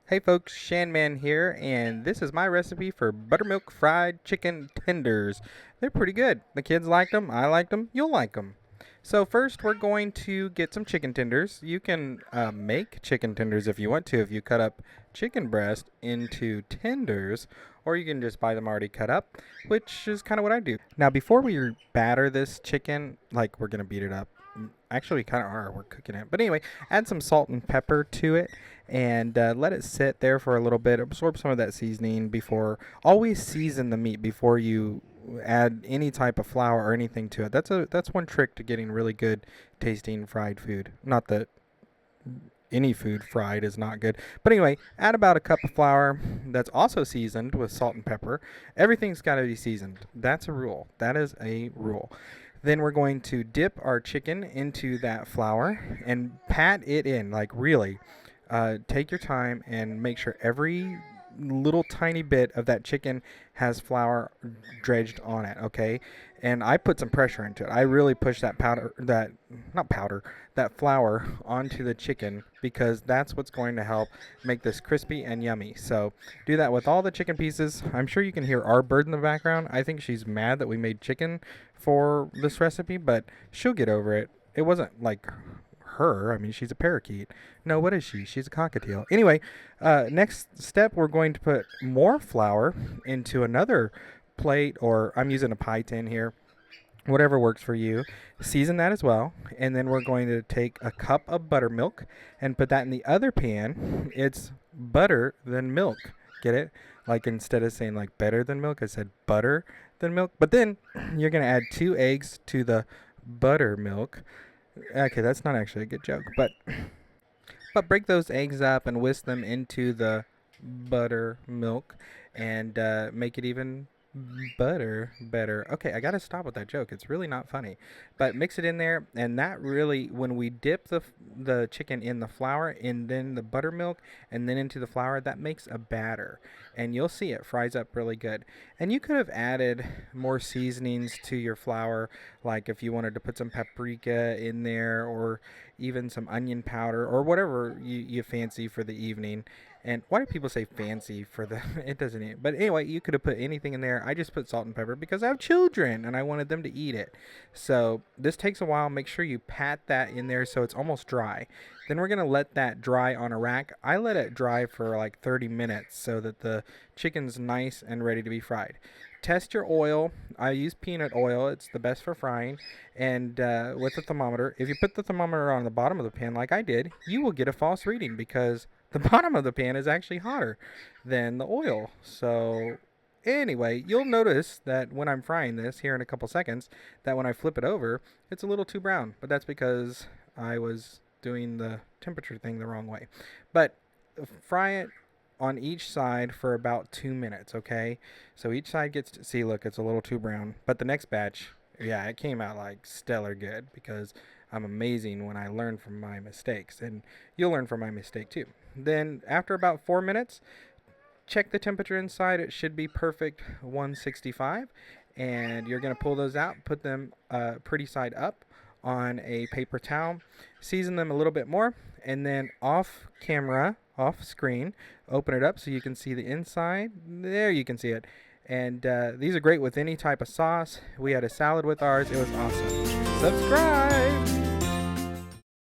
Hey folks, Shanman here, and this is my recipe for buttermilk fried chicken tenders. They're pretty good. The kids liked them, I liked them, you'll like them. So first we're going to get some chicken tenders. You can make chicken tenders if you want to, if you cut up chicken breast into tenders, or you can just buy them already cut up, which is kind of what I do. Now before we batter this chicken, like we're going to beat it up, actually kind of are, we're cooking it. But anyway, add some salt and pepper to it and let it sit there for a little bit, absorb some of that seasoning before. Always season the meat before you add any type of flour or anything to it. That's one trick to getting really good tasting fried food. Not that any food fried is not good. But anyway, add about a cup of flour that's also seasoned with salt and pepper. Everything's got to be seasoned. That's a rule. That is a rule. Then we're going to dip our chicken into that flour and pat it in, like really. Take your time and make sure every little tiny bit of that chicken has flour dredged on it, okay? And I put some pressure into it. I really push that that flour onto the chicken because that's what's going to help make this crispy and yummy. So do that with all the chicken pieces. I'm sure you can hear our bird in the background. I think she's mad that we made chicken for this recipe, but she'll get over it. It wasn't like her. I mean, she's a parakeet. No, what is she? She's a cockatiel. Anyway, next step, we're going to put more flour into another plate, or I'm using a pie tin here. Whatever works for you. Season that as well. And then we're going to take a cup of buttermilk and put that in the other pan. It's butter than milk. Get it? Like instead of saying like better than milk, I said butter than milk. But then you're going to add 2 eggs to the buttermilk. Okay, that's not actually a good joke, but break those eggs up and whisk them into the buttermilk and make it even better. Okay, I gotta stop with that joke. It's really not funny. But mix it in there, and that really, when we dip the chicken in the flour and then the buttermilk and then into the flour, that makes a batter, and you'll see it fries up really good. And you could have added more seasonings to your flour, like if you wanted to put some paprika in there or even some onion powder or whatever you fancy for the evening. And why do people say fancy for the? It doesn't. But anyway, you could have put anything in there. I just put salt and pepper because I have children and I wanted them to eat it. So this takes a while. Make sure you pat that in there so it's almost dry. Then we're gonna let that dry on a rack. I let it dry for like 30 minutes so that the chicken's nice and ready to be fried. Test your oil. I use peanut oil. It's the best for frying. And with the thermometer, if you put the thermometer on the bottom of the pan like I did, you will get a false reading because the bottom of the pan is actually hotter than the oil. So anyway, you'll notice that when I'm frying this here in a couple seconds, that when I flip it over, it's a little too brown. But that's because I was doing the temperature thing the wrong way. But fry it on each side for about 2 minutes, okay? So each side gets to see, look, it's a little too brown. But the next batch, yeah, it came out like stellar good because I'm amazing when I learn from my mistakes. And you'll learn from my mistake too. Then after about 4 minutes, check the temperature inside. It should be perfect 165. And you're going to pull those out, put them pretty side up on a paper towel, season them a little bit more, and then off camera, off screen, open it up so you can see the inside. There you can see it. And these are great with any type of sauce. We had a salad with ours. It was awesome. Subscribe!